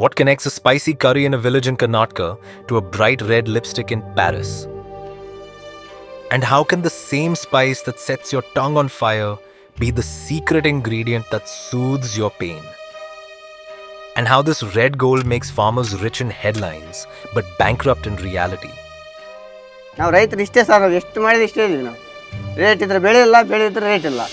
What connects a spicy curry in a village in Karnataka to a bright red lipstick in Paris? And how can the same spice that sets your tongue on fire be the secret ingredient that soothes your pain? And how this red gold makes farmers rich in headlines but bankrupt in reality? ನಾವು ರೈತರು ಇಷ್ಟೇ sir, ನಾವು ಎಷ್ಟು ಮಾಡಿದ್ರೆ ಇಷ್ಟೇ ಇದೀವಿ. ನಾವು rate ಇದ್ರೆ ಬೆಳೆ ಇಲ್ಲ, ಬೆಳೆ ಇದ್ರೆ ರೇಟ್ ಇಲ್ಲ.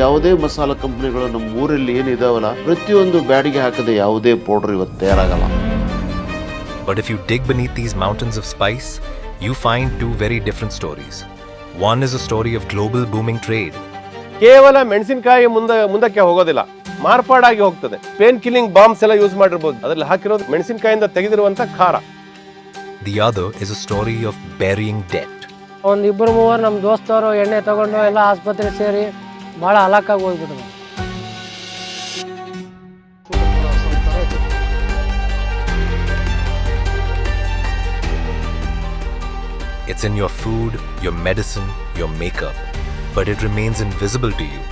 ಯಾವುದೇ ಮಸಾಲ ಕಂಪನಿಗಳು ನಮ್ಮ ಊರಲ್ಲಿ ಏನಿದಾವಲ್ಲ ಪ್ರತಿಯೊಂದು ಬ್ಯಾಡಿಗೆ ಹಾಕದೆ ಯಾವುದೇ ಪೌಡರ್ ಇವತ್ತು ತಯಾರಾಗಲ್ಲ. But if you dig beneath these mountains of spice, you find two very different stories. One is a story of global booming trade. ಕೇವಲ ಮೆಣಸಿನಕಾಯಿ ಮುಂದಕ್ಕೆ ಹೋಗೋದಿಲ್ಲ, ಮಾರ್ಪಾಡಾಗಿ ಹೋಗ್ತದೆ. ಪೇನ್ ಕಿಲ್ಲಿಂಗ್ ಬಾಂಬ್ಸ್ ಎಲ್ಲ ಯೂಸ್ ಮಾಡಿರ್ಬೋದು, ಅದರಲ್ಲಿ ಹಾಕಿರೋದು ಮೆಣಸಿನಕಾಯಿಂದ ತೆಗೆದಿರುವಂತ ಖಾರ. The other is a story of burying debt. ಒಂದು ಇಬ್ಬರು ಮೂವರು ನಮ್ಮ ದೋಸ್ತವರು ಎಣ್ಣೆ ತಗೊಂಡು ಎಲ್ಲ ಆಸ್ಪತ್ರೆ ಸೇರಿ ಭಾಳ ಹಲಾಕಾಗಿ ಹೋಗ್ಬಿಟ್ಟು. It's in your food, your medicine, your makeup, but it remains invisible to you,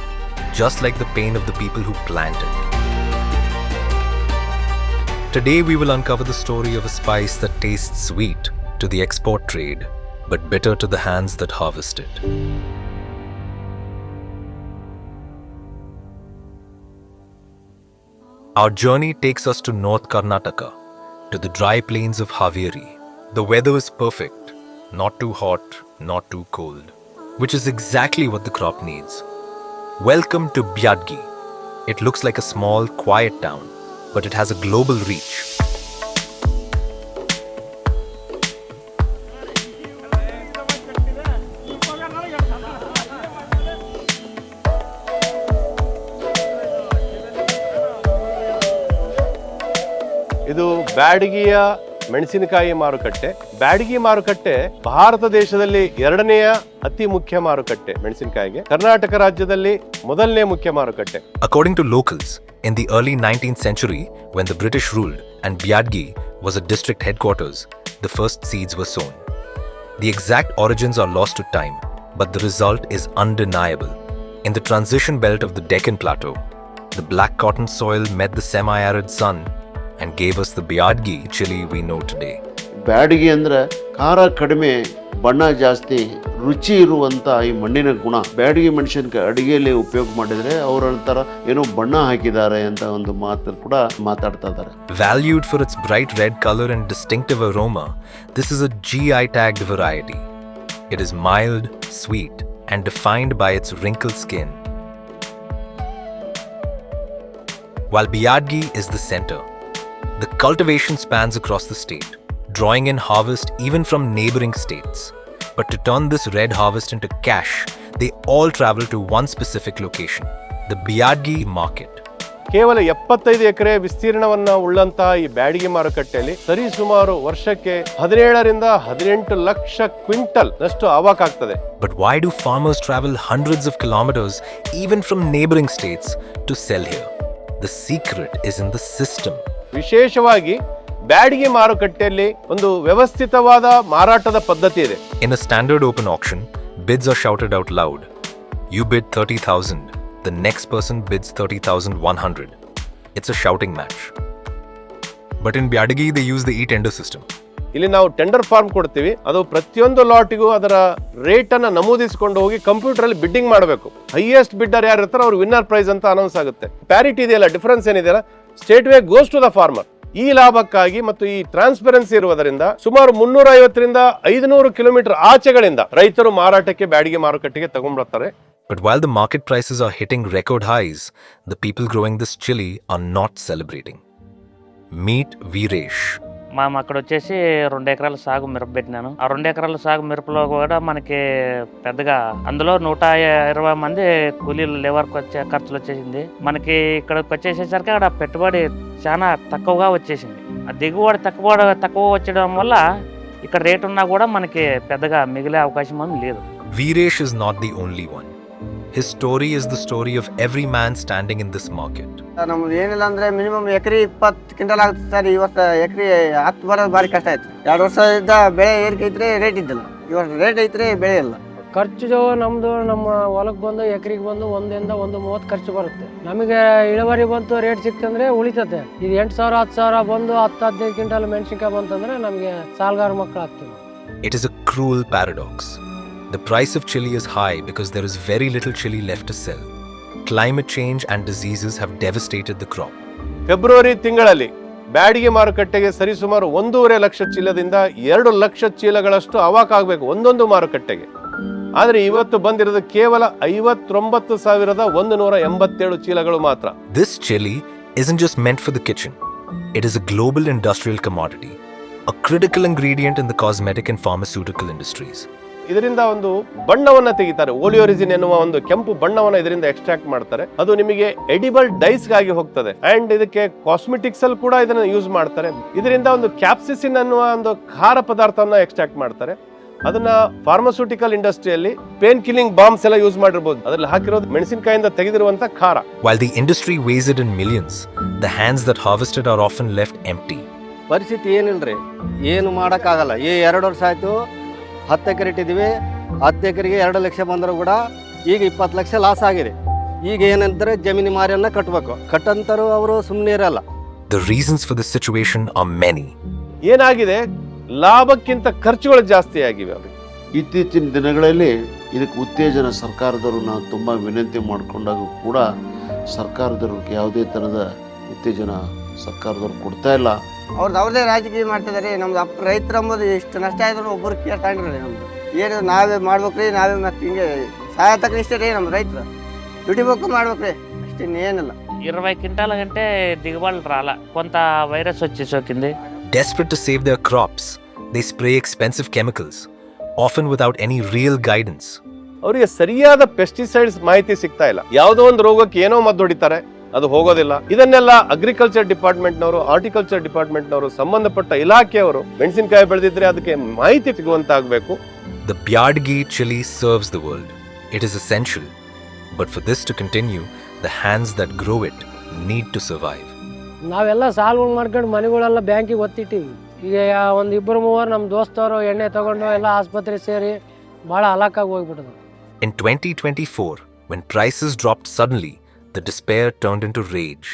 just like the pain of the people who plant it. Today we will uncover the story of a spice that tastes sweet to the export trade, but bitter to the hands that harvest it. Our journey takes us to North Karnataka, to the dry plains of Haveri. The weather is perfect. Not too hot, not too cold, which is exactly what the crop needs. Welcome to Byadagi. It looks like a small, quiet town, but it has a global reach. ಇದು ಬ್ಯಾಡಗಿಯ ಮೆಣಸಿನಕಾಯಿ ಮಾರುಕಟ್ಟೆ. ಬ್ಯಾಡಗಿ ಮಾರುಕಟ್ಟೆ ಭಾರತ ದೇಶದಲ್ಲಿ ಎರಡನೆಯ ಅತಿ ಮುಖ್ಯ ಮಾರುಕಟ್ಟೆ ಮೆಣಸಿನಕಾಯಿಗೆ. ಕರ್ನಾಟಕ ರಾಜ್ಯದಲ್ಲಿ ಮೊದಲನೇ ಮುಖ್ಯ ಮಾರುಕಟ್ಟೆ. According to locals, in the early 19th century, when the British ruled and Byadagi was a district headquarters, the first seeds were sown. The exact origins are lost to time, but the result is undeniable. In the transition belt of the Deccan Plateau, the black cotton soil met the semi-arid sun and gave us the Byadagi chili we know today. Byadgi ಅಂದ್ರೆ ಖಾರ ಕಡಿಮೆ, ಬಣ್ಣ ಜಾಸ್ತಿ, ರುಚಿ ಇರುವಂತ ಈ ಮಣ್ಣಿನ ಗುಣ. ಬ್ಯಾಡಿಗೆ ಮೆಣಸಿನಕಾಯಿ ಅಡಿಗೆಯಲ್ಲಿ ಉಪಯೋಗ ಮಾಡಿದ್ರೆ ಅವರಂತರ ಏನೋ ಬಣ್ಣ ಹಾಕಿದ್ದಾರೆ ಅಂತ ಒಂದು ಮಾತು ಕೂಡ ಮಾತಾಡ್ತಾ ಇದ್ದಾರೆ. Valued for its bright red color and distinctive aroma, this is a GI tagged variety. It is mild, sweet, and defined by its wrinkled skin. While Byadagi is the center, the cultivation spans across the state, drawing in harvest even from neighboring states. But to turn this red harvest into cash, they all travel to one specific location, the Byadagi market. ಕೇವಲ 75 ಎಕರೆ ವಿಸ್ತೀರ್ಣವನ್ನ ಉಳ್ಳಂತಹ ಈ ಬ್ಯಾಡಗಿ ಮಾರುಕಟ್ಟೆಯಲ್ಲಿ ಸರಿಸುಮಾರು ವರ್ಷಕ್ಕೆ 17 ರಿಂದ 18 lakh quintal ನಷ್ಟು ಆವಾಕ ಆಗ್ತದೆ. But why do farmers travel hundreds of kilometers even from neighboring states to sell here? The secret is in the system. ವಿಶೇಷವಾಗಿ ಬ್ಯಾಡಗಿ ಮಾರುಕಟ್ಟೆಯಲ್ಲಿ ಒಂದು ವ್ಯವಸ್ಥಿತವಾದ ಮಾರಾಟದ ಪದ್ಧತಿ ಇದೆ. In a standard open auction, bids are shouted out loud. You bid 30,000, the next person bids 30,100. It's a shouting match. But in Byadagi, they use the e-tender system. ಇಲ್ಲಿ ನಾವು tender form ಕೊಡ್ತೀವಿ, ಅದು ಪ್ರತಿಯೊಂದು ಲಾಟಿಗೂ ಅದರ ರೇಟ್ ಅನ್ನ ನಮೂದಿಸಿಕೊಂಡು ಹೋಗಿ computer ಅಲ್ಲಿ bidding ಮಾಡಬೇಕು. ಹೈಯೆಸ್ಟ್ ಬಿಡ್ಡರ್ ಯಾರು ಇರ್ತಾರೋ ಅವ್ರು ವಿನ್ನರ್ ಪ್ರೈಸ್ ಅಂತ ಅನೌನ್ಸ್ ಆಗುತ್ತೆ. ಪ್ಯಾರಿಟಿ ಇದೆಯಲ್ಲ, ಡಿಫರೆನ್ಸ್ ಏನಿದೆಯಲ್ಲ, state way goes to the farmer. ಈ ಲಾಭಕ್ಕಾಗಿ ಮತ್ತು ಈ ಟ್ರಾನ್ಸ್ಪರೆನ್ಸಿ ಇರುವುದರಿಂದ ಸುಮಾರು 350 ರಿಂದ 500 ಕಿಲೋಮೀಟರ್ ಆಚೆಗಳಿಂದ ರೈತರು ಮಾರಾಟಕ್ಕೆ ಬ್ಯಾಡಗಿ ಮಾರುಕಟ್ಟೆಗೆ ತಗೊಂಡ್ಬರ್ತಾರೆ. But while the market prices are hitting record highs, the people growing this chili are not celebrating. Meet Veeresh. మేము అక్కడ వచ్చేసి 2 ఎకరాల సాగు మిరప పెట్టినాను. ఆ 2 ఎకరాల సాగు మిరపలో కూడా మనకి పెద్దగా అందులో 120 మంది కూలీలు లేబర్ ఖర్చులు వచ్చేసింది. మనకి ఇక్కడికి వచ్చేసేసరికి అక్కడ పెట్టుబడి చాలా తక్కువగా వచ్చేసింది. ఆ దిగుబడి తక్కువ వచ్చడం వల్ల ఇక్కడ రేట్ ఉన్నా కూడా మనకి పెద్దగా మిగిలే అవకాశం ఏమీ లేదు. Veeresh is not the only one. His story is the story of every man standing in this market. ನಮ್ದು ಏನಿಲ್ಲ ಅಂದ್ರೆ ಮಿನಿಮಮ್ ಎಕರೆ 20 ಕ್ವಿಂಟಲ್ ಆಗುತ್ತೆ ಸರ್. ಈ ವರ್ಷ ಎಕರೆ 10 ಬರೋದು ಭಾರಿ ಕಷ್ಟ ಆಯ್ತು. 2 ವರ್ಷದಿಂದ ಬೆಳೆ ಏರಿಕೆ ಐತ್ರಿ, ರೇಟ್ ಇದ್ದಿಲ್ಲ. ಈ ವರ್ಷ ರೇಟ್ ಐತ್ರಿ, ಬೆಳೆ ಇಲ್ಲ. ಖರ್ಚು ನಮ್ಮದು ನಮ್ಮ ಹೊಲಕ್ಕೆ ಬಂದು ಎಕರೆಗೆ ಬಂದು 1.30 ಖರ್ಚು ಬರುತ್ತೆ. ನಮಗೆ ಇಳುವರಿ ಬಂತು ರೇಟ್ ಸಿಕ್ತಂದ್ರೆ ಉಳಿತತೆ. ಇದು 8,000 10,000 ಬಂದು 10-15 ಕ್ವಿಂಟಲ್ ಮೆಣಸಿನ್ಕಾಯಿ ಬಂತಂದ್ರೆ ನಮಗೆ ಸಾಲಗಾರ ಮಕ್ಕಳು ಆಗ್ತೀವಿ. It is a cruel paradox. The price of chili is high because there is very little chili left to sell. Climate change and diseases have devastated the crop. February ತಿಂಗಳಲ್ಲಿ ಬ್ಯಾಡಗಿ ಮಾರುಕಟ್ಟೆಗೆ ಸರಿಸುಮಾರು 1.5 ಲಕ್ಷ ಚೀಲದಿಂದ 2 ಲಕ್ಷ ಚೀಲಗಳಷ್ಟು ಅವಾಕ್ ಆಗಬೇಕು ಒಂದೊಂದು ಮಾರುಕಟ್ಟೆಗೆ. ಆದರೆ ಇವತ್ತು ಬಂದಿರೋದು ಕೇವಲ 59,187 ಚೀಲಗಳು ಮಾತ್ರ. This chili isn't just meant for the kitchen. It is a global industrial commodity, a critical ingredient in the cosmetic and pharmaceutical industries. ಇದರಿಂದ ಒಂದು ಬಣ್ಣವನ್ನ ತೆಗಿತಾರೆ. ಓಲಿಯೋರಿಸಿನ್ ಎನ್ನುವ ಒಂದು ಕೆಂಪು ಬಣ್ಣವನ್ನ ಇದರಿಂದ ಎಕ್ಸ್ಟ್ರಾಕ್ಟ್ ಮಾಡ್ತಾರೆ. ಅದು ನಿಮಗೆ ಎಡಿಬಲ್ ಡೈಸ್ ಗಾಗಿ ಹೋಗ್ತದೆ. ಅಂಡ್ ಇದಕ್ಕೆ ಕಾಸ್ಮೆಟಿಕ್ಸ್ ಅಲ್ಲಿ ಕೂಡ ಇದನ್ನ ಯೂಸ್ ಮಾಡ್ತಾರೆ. ಇದರಿಂದ ಒಂದು ಕ್ಯಾಪ್ಸಿಸಿನ್ ಅನ್ನುವ ಒಂದು ಖಾರ ಪದಾರ್ಥವನ್ನ ಎಕ್ಸ್ಟ್ರಾಕ್ಟ್ ಮಾಡ್ತಾರೆ. ಅದನ್ನ ಫಾರ್ಮಾಸ್ಯೂಟಿಕಲ್ ಇಂಡಸ್ಟ್ರಿಯಲ್ಲಿ ಪೇನ್ ಕಿಲ್ಲಿಂಗ್ ಬಾಂಬ್ಸ್ ಎಲ್ಲ ಯೂಸ್ ಮಾಡಿರಬಹುದು. ಅದರಲ್ಲಿ ಹಾಕಿರೋದು ಮೆಣಸಿನಕಾಯಿಂದ ತೆಗೆದಿರುವಂತ ಖಾರ. While the industry weighs it in millions, the hands that harvested are often left empty. ಪರಿಸ್ಥಿತಿ ಏನಿಲ್ರಿ, ಏನು ಮಾಡೋಕ್ಕಾಗಲ್ಲ. 2 ವರ್ಷ ಆಯಿತು 10 ಎಕರೆ ಇಟ್ಟಿದ್ದೀವಿ. 10 ಎಕರೆಗೆ 2 ಲಕ್ಷ ಬಂದರೂ ಕೂಡ ಈಗ 20 ಲಕ್ಷ ಲಾಸ್ ಆಗಿದೆ. ಈಗ ಏನಂತಾರೆ ಜಮೀನು ಮಾರಿಯನ್ನ ಕಟ್ಟಬೇಕು. ಕಟ್ಟಂತರೂ ಅವರು ಸುಮ್ಮನೆ ಇರಲ್ಲ. The reasons for this situation are many. ಏನಾಗಿದೆ, ಲಾಭಕ್ಕಿಂತ ಖರ್ಚುಗಳು ಜಾಸ್ತಿ ಆಗಿವೆ. ಇತ್ತೀಚಿನ ದಿನಗಳಲ್ಲಿ ಇದಕ್ಕೆ ಉತ್ತೇಜನ ಸರ್ಕಾರದವರು ನಾವು ತುಂಬ ವಿನಂತಿ ಮಾಡಿಕೊಂಡಾಗ ಕೂಡ ಸರ್ಕಾರದವ್ರು ಯಾವುದೇ ಥರದ ಉತ್ತೇಜನ ಸರ್ಕಾರದವ್ರು ಕೊಡ್ತಾ ಇಲ್ಲ. ಅವ್ರದ್ದೇ ರಾಜಕೀಯ ಮಾಡ್ತಿದ್ದಾರೆ. ನಮ್ದು ರೈತರು ಅಂಬೋದು ಎಷ್ಟು ನಷ್ಟ ಆಯ್ತು ಒಬ್ಬರು ಕೇಳ್ತಾಂಡ್ರಿ. ನಮ್ದು ಏನು ನಾವೇ ಮಾಡ್ಬೇಕ್ರಿ, నావే ಮತ್ತೆ ಹಿಂಗೆ ಸಾಯತಕ್ಕ ಇಷ್ಟೇ ರೀ. ನಮ್ಮ ರೈತರು ದುಡಿಬೇಕು ಮಾಡ್ಬೇಕ್ರಿ, అಷ್ಟೇ ఏనಲ್ಲ. 20 క్వింటాల కంటే దిగుబడులు రాలా. కొంత వైరస్ వచ్చి సోకింది. Desperate to save their crops, they spray expensive chemicals, often without any real guidance. ಅವರಿಗೆ ಸರಿಯಾದ ಪೆಸ್ಟಿಸೈಡ್ಸ್ ಮಾಹಿತಿ ಸಿಗ್ತಾ ಇಲ್ಲ. ಯಾವುದೋ ಒಂದು ರೋಗಕ್ಕೆ ಏನೋ ಮದ್ದು ಹೊಡಿತಾರೆ, ಅದು ಹೋಗೋದಿಲ್ಲ. ಇದನ್ನೆಲ್ಲ ಅಗ್ರಿಕಲ್ಚರ್ ಡಿಪಾರ್ಟ್ಮೆಂಟ್ನವರು, ಹಾರ್ಟಿಕಲ್ಚರ್ ಡಿಪಾರ್ಟ್ಮೆಂಟ್ನವರು, ಸಂಬಂಧಪಟ್ಟ ಇಲಾಖೆಯವರು ಮೆಣಸಿನಕಾಯಿ ಬೆಳೆದಿದ್ರೆ ಅದಕ್ಕೆ ಮಾಹಿತಿ ಸಿಗುವಂತಾಗಬೇಕು. The Byadagi Chilli serves the world. It is essential. But for this to continue, the hands that grow it need to survive. ನಾವೆಲ್ಲ ಸಾಲಗಳು ಮಾಡ್ಕೊಂಡು ಮನೆಗಳೆಲ್ಲ ಬ್ಯಾಂಕಿಗೆ ಒತ್ತಿಟ್ಟಿವಿ. ಈಗ 1-2-3 ನಮ್ಮ ದೋಸ್ತವರು ಎಣ್ಣೆ ತಗೊಂಡು ಎಲ್ಲ ಆಸ್ಪತ್ರೆ ಸೇರಿ ಭಾಳ ಹಲಾಕಾಗಿ ಹೋಗ್ಬಿಟ್ಟದು. In 2024, when prices dropped suddenly, the despair turned into rage.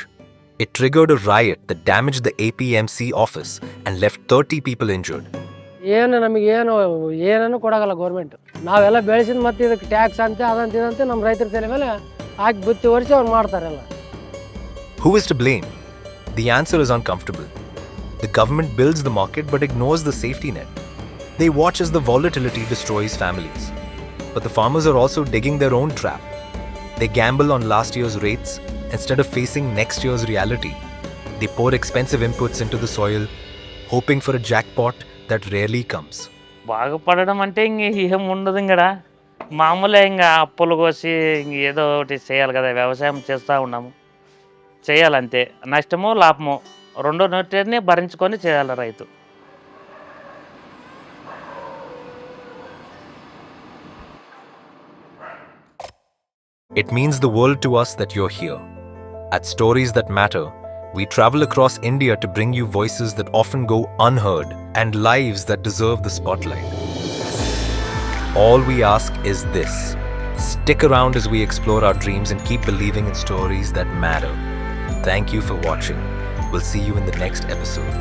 It triggered a riot that damaged the APMC office and left 30 people injured. ಏನೂ ಕೊಡೋಲ್ಲ ಗೌರ್ಮೆಂಟ್. ನಾವೆಲ್ಲ ಬೆಳೆಸಿದ ಮತ್ತೆ ಇದಕ್ಕೆ ಟ್ಯಾಕ್ಸ್ ಅಂತೆ ಅದಂತೆ ನಮ್ಮ ರೈತರ ತಲೆ ಮೇಲೆ ಹಾಕಿ ಬುತ್ತಿ ವರ್ಷ ಅವ್ರು ಮಾಡ್ತಾರಲ್ಲ. Who is to blame? The answer is uncomfortable. The government builds the market but ignores the safety net. They watch as the volatility destroys families. But the farmers are also digging their own trap. They gamble on last year's rates instead of facing next year's reality. They pour expensive inputs into the soil, hoping for a jackpot that rarely comes. బాగుపడడం అంటే ఏం ఉండదు. ఇంకా మామూలుగా ఇంకా అప్పులు కోసి ఏదో ఒకటి చేయాలి కదా. వ్యవసాయం చేస్తూ ఉన్నాము, చేయాలంతే. నష్టమో లాభమో రెండో నోటిని భరించుకొని చేయాలి రైతు. It means the world to us that you're here. At Stories That Matter, we travel across India to bring you voices that often go unheard and lives that deserve the spotlight. All we ask is this: stick around as we explore our dreams and keep believing in stories that matter. Thank you for watching. We'll see you in the next episode.